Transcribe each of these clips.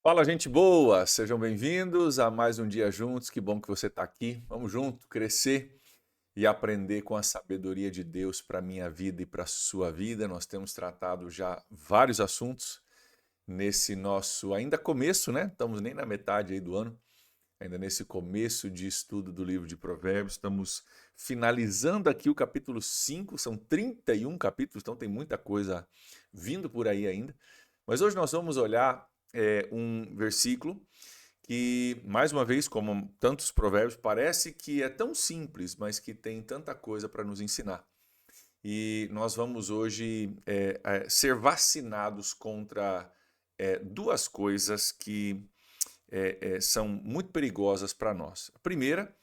Fala, gente boa! Sejam bem-vindos a mais um dia juntos. Que bom que você está aqui. Vamos junto crescer e aprender com a sabedoria de Deus para a minha vida e para a sua vida. Nós temos tratado já vários assuntos nesse nosso ainda começo, né? Estamos nem na metade aí do ano, ainda nesse começo de estudo do livro de Provérbios. Estamos finalizando aqui o capítulo 5. São 31 capítulos, então tem muita coisa vindo por aí ainda. Mas hoje nós vamos olhar um versículo que, mais uma vez, como tantos provérbios, parece que é tão simples, mas que tem tanta coisa para nos ensinar. E nós vamos hoje ser vacinados contra duas coisas que são muito perigosas para nós. A primeira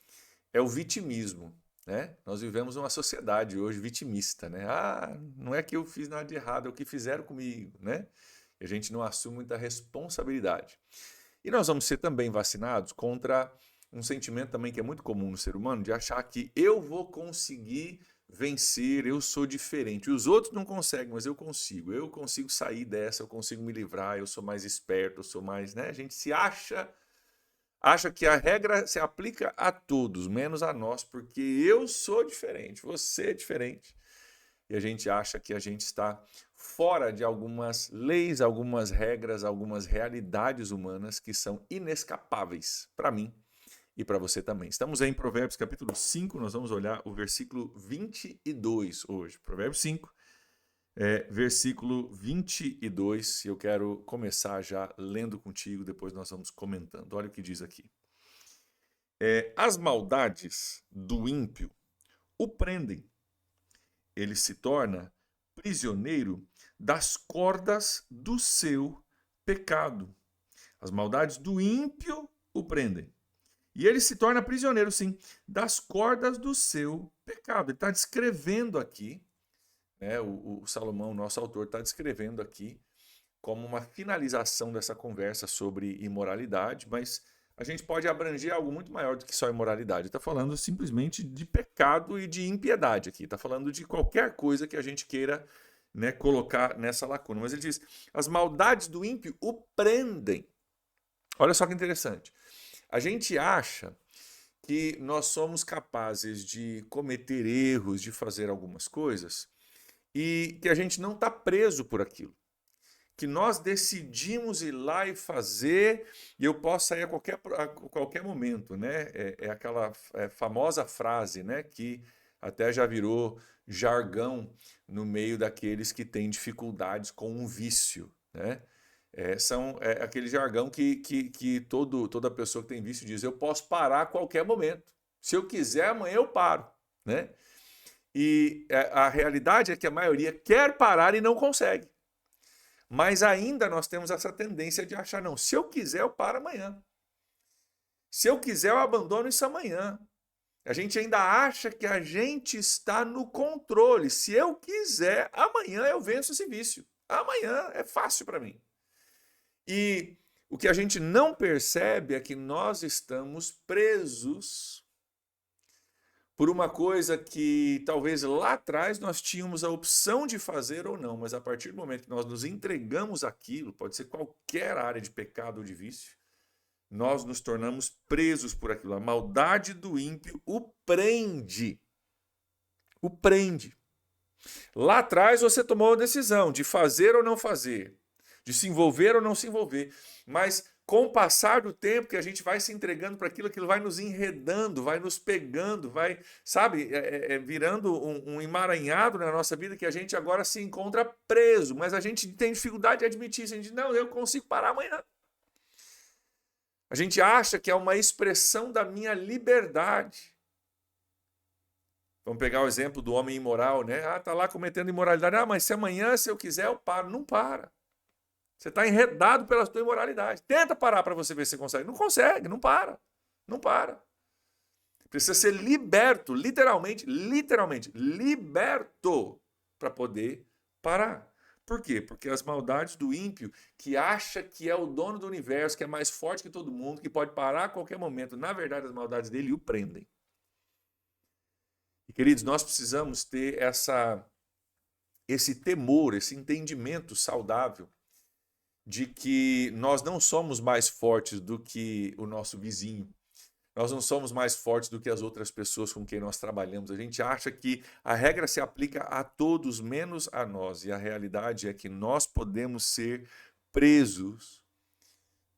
é o vitimismo. Né? Nós vivemos uma sociedade hoje vitimista. Né? Ah, não é que eu fiz nada de errado, é o que fizeram comigo. Né? E a gente não assume muita responsabilidade. E nós vamos ser também vacinados contra um sentimento também que é muito comum no ser humano, de achar que eu vou conseguir vencer, eu sou diferente. Os outros não conseguem, mas eu consigo sair dessa, eu consigo me livrar, eu sou mais esperto, eu sou mais, né? A gente se acha que a regra se aplica a todos, menos a nós, porque eu sou diferente, você é diferente. E a gente acha que a gente está fora de algumas leis, algumas regras, algumas realidades humanas que são inescapáveis para mim e para você também. Estamos aí em Provérbios capítulo 5, nós vamos olhar o versículo 22 hoje. Provérbios 5, versículo 22, e eu quero começar já lendo contigo, depois nós vamos comentando. Olha o que diz aqui. As maldades do ímpio o prendem, ele se torna prisioneiro das cordas do seu pecado. As maldades do ímpio o prendem. E ele se torna prisioneiro, sim, das cordas do seu pecado. Ele está descrevendo aqui, né, o Salomão, nosso autor, está descrevendo aqui como uma finalização dessa conversa sobre imoralidade, mas a gente pode abranger algo muito maior do que só imoralidade. Está falando simplesmente de pecado e de impiedade aqui. Está falando de qualquer coisa que a gente queira, né, colocar nessa lacuna. Mas ele diz: as maldades do ímpio o prendem. Olha só que interessante. A gente acha que nós somos capazes de cometer erros, de fazer algumas coisas, e que a gente não está preso por aquilo, que nós decidimos ir lá e fazer, e eu posso sair a qualquer momento, né? É aquela famosa frase, né, que até já virou jargão no meio daqueles que têm dificuldades com um vício, né? São aquele jargão que toda pessoa que tem vício diz: eu posso parar a qualquer momento. Se eu quiser, amanhã eu paro, né? E a realidade é que a maioria quer parar e não consegue. Mas ainda nós temos essa tendência de achar: não, se eu quiser, eu paro amanhã. Se eu quiser, eu abandono isso amanhã. A gente ainda acha que a gente está no controle. Se eu quiser, amanhã eu venço esse vício. Amanhã é fácil para mim. E o que a gente não percebe é que nós estamos presos por uma coisa que talvez lá atrás nós tínhamos a opção de fazer ou não, mas a partir do momento que nós nos entregamos àquilo, pode ser qualquer área de pecado ou de vício, nós nos tornamos presos por aquilo. A maldade do ímpio o prende. O prende. Lá atrás você tomou a decisão de fazer ou não fazer, de se envolver ou não se envolver, mas com o passar do tempo que a gente vai se entregando para aquilo, aquilo vai nos enredando, vai nos pegando, vai, sabe, virando um emaranhado na nossa vida que a gente agora se encontra preso, mas a gente tem dificuldade de admitir isso. A gente diz: não, eu consigo parar amanhã. A gente acha que é uma expressão da minha liberdade. Vamos pegar o exemplo do homem imoral, né? Ah, tá lá cometendo imoralidade. Ah, mas se amanhã, se eu quiser, eu paro. Não para. Você está enredado pela sua imoralidade. Tenta parar para você ver se você consegue. Não consegue, não para. Não para. Precisa ser liberto, literalmente liberto para poder parar. Por quê? Porque as maldades do ímpio, que acha que é o dono do universo, que é mais forte que todo mundo, que pode parar a qualquer momento, na verdade as maldades dele o prendem. E, queridos, nós precisamos ter esse temor, esse entendimento saudável de que nós não somos mais fortes do que o nosso vizinho. Nós não somos mais fortes do que as outras pessoas com quem nós trabalhamos. A gente acha que a regra se aplica a todos, menos a nós. E a realidade é que nós podemos ser presos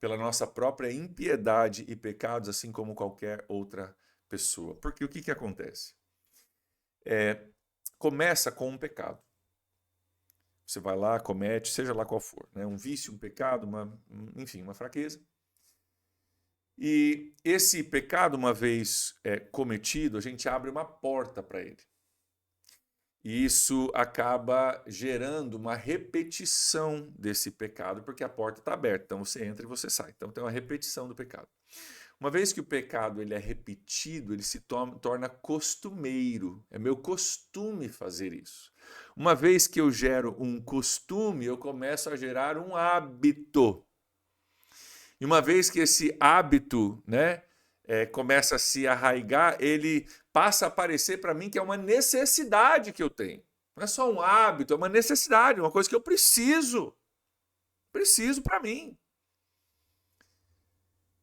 pela nossa própria impiedade e pecados, assim como qualquer outra pessoa. Porque o que acontece? Começa com um pecado. Você vai lá, comete, seja lá qual for, né? Um vício, um pecado, enfim, uma fraqueza. E esse pecado, uma vez cometido, a gente abre uma porta para ele. E isso acaba gerando uma repetição desse pecado, porque a porta está aberta, então você entra e você sai. Então tem uma repetição do pecado. Uma vez que o pecado ele é repetido, ele se torna costumeiro. É meu costume fazer isso. Uma vez que eu gero um costume, eu começo a gerar um hábito. E uma vez que esse hábito, né, começa a se arraigar, ele passa a parecer para mim que é uma necessidade que eu tenho. Não é só um hábito, é uma necessidade, uma coisa que eu preciso. Preciso para mim.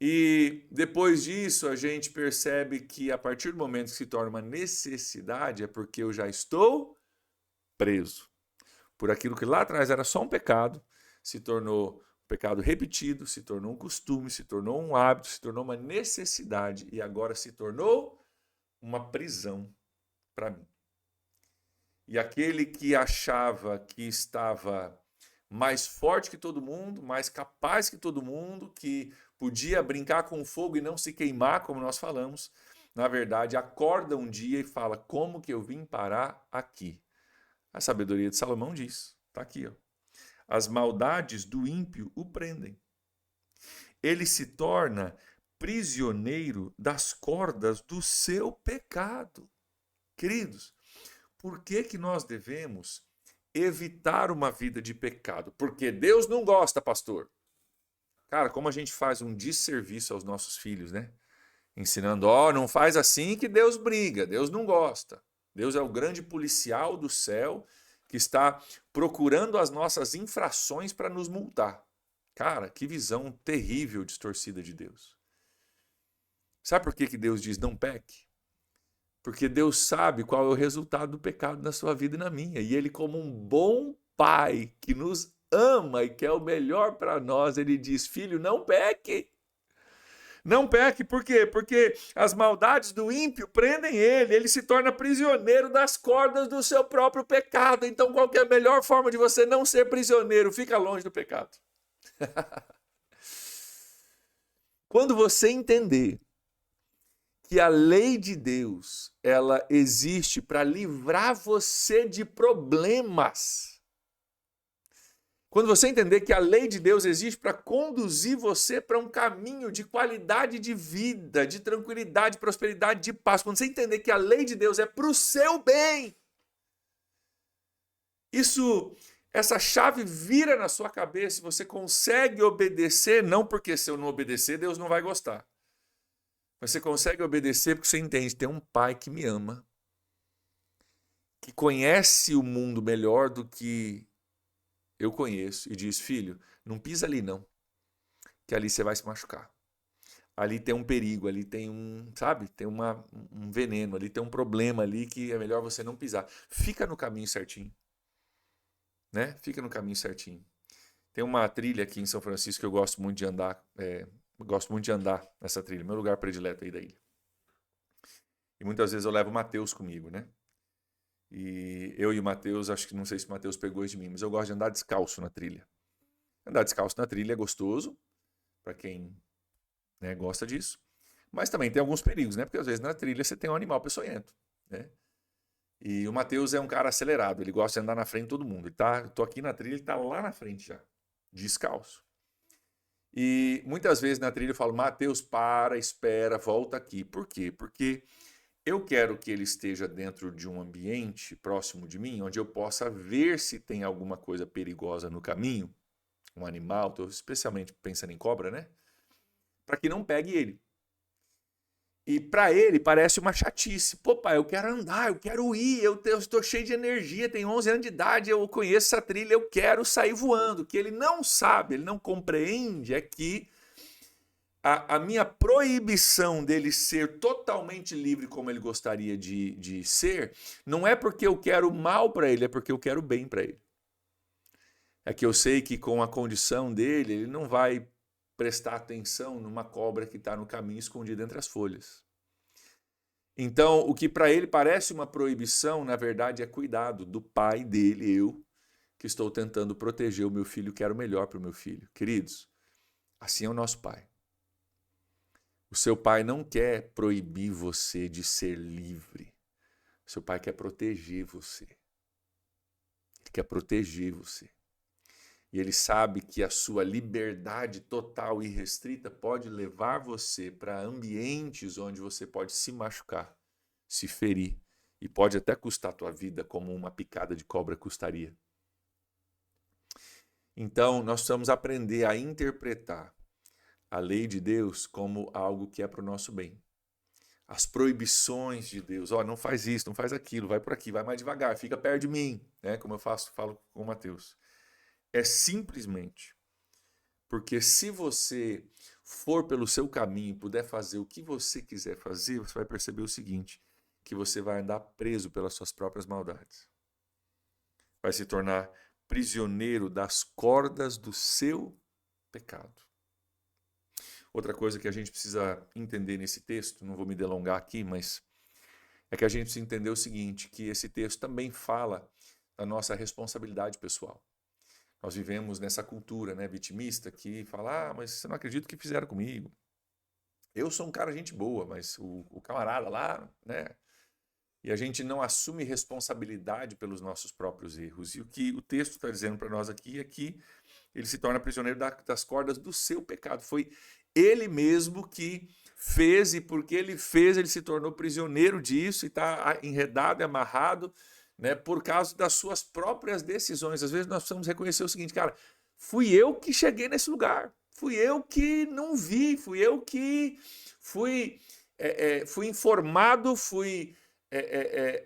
E depois disso, a gente percebe que a partir do momento que se torna uma necessidade, é porque eu já estou preso. Por aquilo que lá atrás era só um pecado, se tornou um pecado repetido, se tornou um costume, se tornou um hábito, se tornou uma necessidade e agora se tornou uma prisão para mim. E aquele que achava que estava mais forte que todo mundo, mais capaz que todo mundo, que podia brincar com o fogo e não se queimar, como nós falamos, na verdade, acorda um dia e fala: como que eu vim parar aqui? A sabedoria de Salomão diz, está aqui, ó. As maldades do ímpio o prendem. Ele se torna prisioneiro das cordas do seu pecado. Queridos, por que nós devemos evitar uma vida de pecado? Porque Deus não gosta, pastor. Cara, como a gente faz um desserviço aos nossos filhos, né? Ensinando, não faz assim que Deus briga, Deus não gosta. Deus é o grande policial do céu que está procurando as nossas infrações para nos multar. Cara, que visão terrível, distorcida de Deus. Sabe por que Deus diz não peque? Porque Deus sabe qual é o resultado do pecado na sua vida e na minha. E Ele, como um bom pai que nos ama e quer o melhor para nós, Ele diz: filho, não peque. Não peque, por quê? Porque as maldades do ímpio prendem ele se torna prisioneiro das cordas do seu próprio pecado. Então, qual que é a melhor forma de você não ser prisioneiro? Fica longe do pecado. Quando você entender que a lei de Deus, ela existe para livrar você de problemas. Quando você entender que a lei de Deus existe para conduzir você para um caminho de qualidade de vida, de tranquilidade, prosperidade, de paz. Quando você entender que a lei de Deus é para o seu bem, essa chave vira na sua cabeça e você consegue obedecer, não porque se eu não obedecer, Deus não vai gostar. Você consegue obedecer porque você entende, tem um pai que me ama, que conhece o mundo melhor do que eu conheço, e diz: filho, não pisa ali não, que ali você vai se machucar. Ali tem um perigo, ali tem tem um veneno, ali tem um problema ali que é melhor você não pisar. Fica no caminho certinho, né? Fica no caminho certinho. Tem uma trilha aqui em São Francisco que eu gosto muito de andar, nessa trilha, meu lugar predileto aí da ilha. E muitas vezes eu levo o Mateus comigo, né? E eu e o Mateus, acho que não sei se o Mateus pegou isso de mim, mas eu gosto de andar descalço na trilha. Andar descalço na trilha é gostoso, para quem gosta disso. Mas também tem alguns perigos, né? Porque às vezes na trilha você tem um animal peçonhento, né? E o Mateus é um cara acelerado, ele gosta de andar na frente de todo mundo. Eu tô aqui na trilha, ele tá lá na frente já, descalço. E muitas vezes na trilha eu falo: Mateus, para, espera, volta aqui. Por quê? Porque eu quero que ele esteja dentro de um ambiente próximo de mim, onde eu possa ver se tem alguma coisa perigosa no caminho, um animal, estou especialmente pensando em cobra, né? Para que não pegue ele. E para ele parece uma chatice. Pô, pai, eu quero andar, eu quero ir, eu estou cheio de energia, tenho 11 anos de idade, eu conheço essa trilha, eu quero sair voando. O que ele não sabe, ele não compreende é que a minha proibição dele ser totalmente livre como ele gostaria de ser, não é porque eu quero mal para ele, é porque eu quero bem para ele. É que eu sei que com a condição dele, ele não vai prestar atenção numa cobra que está no caminho escondida entre as folhas. Então, o que para ele parece uma proibição, na verdade é cuidado do pai dele, eu, que estou tentando proteger o meu filho, quero o melhor para o meu filho. Queridos, assim é o nosso pai. O seu pai não quer proibir você de ser livre. O seu pai quer proteger você. Ele quer proteger você. E ele sabe que a sua liberdade total e restrita pode levar você para ambientes onde você pode se machucar, se ferir e pode até custar a tua vida como uma picada de cobra custaria. Então, nós precisamos aprender a interpretar a lei de Deus como algo que é para o nosso bem. As proibições de Deus, não faz isso, não faz aquilo, vai por aqui, vai mais devagar, fica perto de mim, né? Como eu falo com o Mateus. É simplesmente porque se você for pelo seu caminho e puder fazer o que você quiser fazer, você vai perceber o seguinte, que você vai andar preso pelas suas próprias maldades. Vai se tornar prisioneiro das cordas do seu pecado. Outra coisa que a gente precisa entender nesse texto, não vou me delongar aqui, mas é que a gente precisa entender o seguinte, que esse texto também fala da nossa responsabilidade pessoal. Nós vivemos nessa cultura, né, vitimista que fala, mas você não acredita o que fizeram comigo. Eu sou um cara gente boa, mas o camarada lá, né? E a gente não assume responsabilidade pelos nossos próprios erros. E o que o texto está dizendo para nós aqui é que ele se torna prisioneiro das cordas do seu pecado. Foi ele mesmo que fez, e porque ele fez, ele se tornou prisioneiro disso e está enredado e amarrado, né, por causa das suas próprias decisões. Às vezes nós precisamos reconhecer o seguinte, cara, fui eu que cheguei nesse lugar, fui eu que não vi, fui eu que fui informado, fui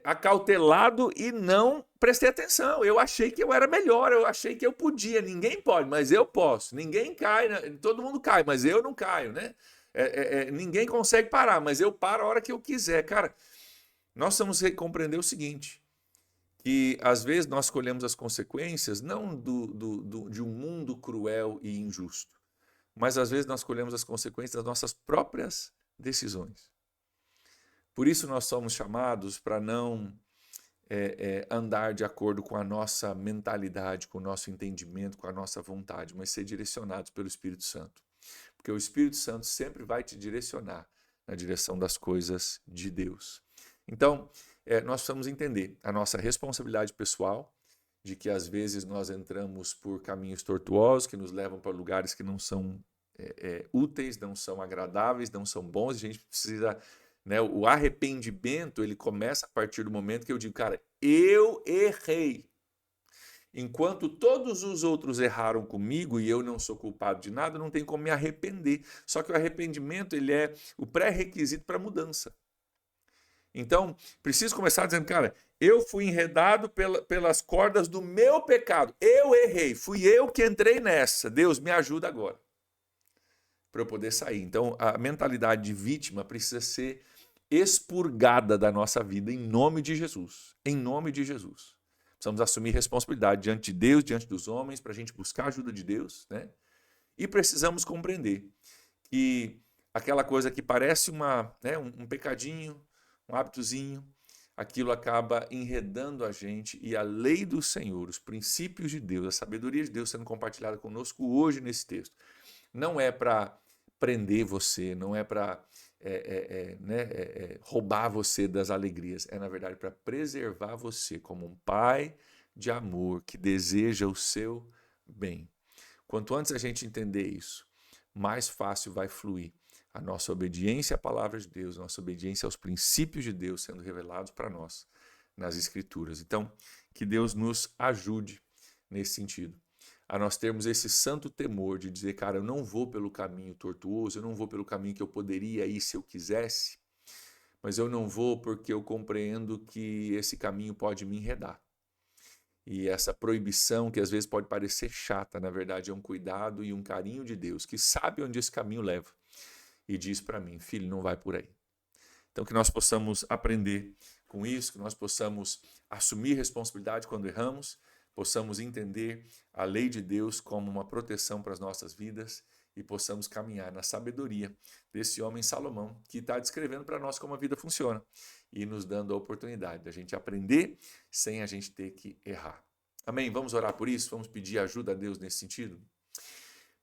acautelado e não prestei atenção. Eu achei que eu era melhor, eu achei que eu podia. Ninguém pode, mas eu posso. Ninguém cai, né? Todo mundo cai, mas eu não caio, né? Ninguém consegue parar, mas eu paro a hora que eu quiser. Cara, nós temos que compreender o seguinte, que às vezes nós colhemos as consequências não de um mundo cruel e injusto, mas às vezes nós colhemos as consequências das nossas próprias decisões. Por isso nós somos chamados para não andar de acordo com a nossa mentalidade, com o nosso entendimento, com a nossa vontade, mas ser direcionados pelo Espírito Santo. Porque o Espírito Santo sempre vai te direcionar na direção das coisas de Deus. Então, nós precisamos entender a nossa responsabilidade pessoal, de que às vezes nós entramos por caminhos tortuosos, que nos levam para lugares que não são úteis, não são agradáveis, não são bons, a gente precisa... Né, o arrependimento, ele começa a partir do momento que eu digo, cara, eu errei. Enquanto todos os outros erraram comigo e eu não sou culpado de nada, não tem como me arrepender. Só que o arrependimento, ele é o pré-requisito para a mudança. Então, preciso começar dizendo, cara, eu fui enredado pelas cordas do meu pecado. Eu errei, fui eu que entrei nessa. Deus, me ajuda agora para eu poder sair. Então, a mentalidade de vítima precisa ser expurgada da nossa vida em nome de Jesus. Em nome de Jesus. Precisamos assumir responsabilidade diante de Deus, diante dos homens, para a gente buscar a ajuda de Deus, né? E precisamos compreender que aquela coisa que parece um pecadinho, um hábitozinho, aquilo acaba enredando a gente, e a lei do Senhor, os princípios de Deus, a sabedoria de Deus sendo compartilhada conosco hoje nesse texto, não é para prender você, não é para roubar você das alegrias, é na verdade para preservar você como um pai de amor que deseja o seu bem. Quanto antes a gente entender isso, mais fácil vai fluir a nossa obediência à palavra de Deus, a nossa obediência aos princípios de Deus sendo revelados para nós nas Escrituras. Então, que Deus nos ajude nesse sentido, a nós termos esse santo temor de dizer, cara, eu não vou pelo caminho tortuoso, eu não vou pelo caminho que eu poderia ir se eu quisesse, mas eu não vou porque eu compreendo que esse caminho pode me enredar. E essa proibição, que às vezes pode parecer chata, na verdade é um cuidado e um carinho de Deus, que sabe onde esse caminho leva. E diz para mim, filho, não vai por aí. Então que nós possamos aprender com isso, que nós possamos assumir responsabilidade quando erramos, possamos entender a lei de Deus como uma proteção para as nossas vidas e possamos caminhar na sabedoria desse homem Salomão, que está descrevendo para nós como a vida funciona e nos dando a oportunidade de a gente aprender sem a gente ter que errar. Amém? Vamos orar por isso? Vamos pedir ajuda a Deus nesse sentido?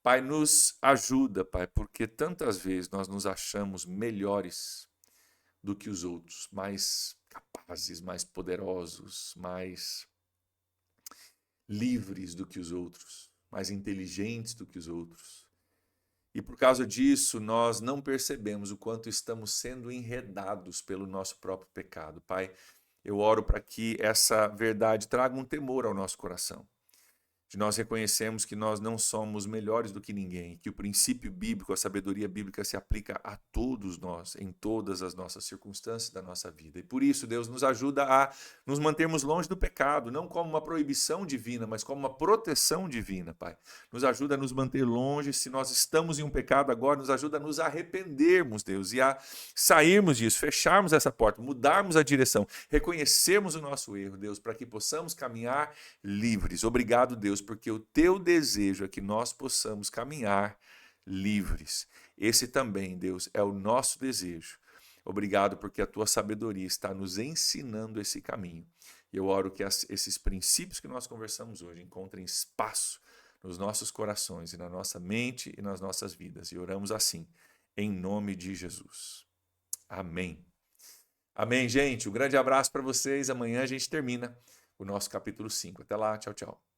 Pai, nos ajuda, Pai, porque tantas vezes nós nos achamos melhores do que os outros, mais capazes, mais poderosos, mais livres do que os outros, mais inteligentes do que os outros. E por causa disso, nós não percebemos o quanto estamos sendo enredados pelo nosso próprio pecado. Pai, eu oro para que essa verdade traga um temor ao nosso coração. De nós reconhecemos que nós não somos melhores do que ninguém, que o princípio bíblico, a sabedoria bíblica se aplica a todos nós, em todas as nossas circunstâncias da nossa vida. E por isso, Deus nos ajuda a nos mantermos longe do pecado, não como uma proibição divina, mas como uma proteção divina, Pai. Nos ajuda a nos manter longe, se nós estamos em um pecado agora, nos ajuda a nos arrependermos, Deus, e a sairmos disso, fecharmos essa porta, mudarmos a direção, reconhecermos o nosso erro, Deus, para que possamos caminhar livres. Obrigado, Deus, porque o teu desejo é que nós possamos caminhar livres. Esse também, Deus, é o nosso desejo. Obrigado porque a tua sabedoria está nos ensinando esse caminho. E eu oro que esses princípios que nós conversamos hoje encontrem espaço nos nossos corações e na nossa mente e nas nossas vidas. E oramos assim, em nome de Jesus. Amém. Amém, gente. Um grande abraço para vocês. Amanhã a gente termina o nosso capítulo 5. Até lá. Tchau, tchau.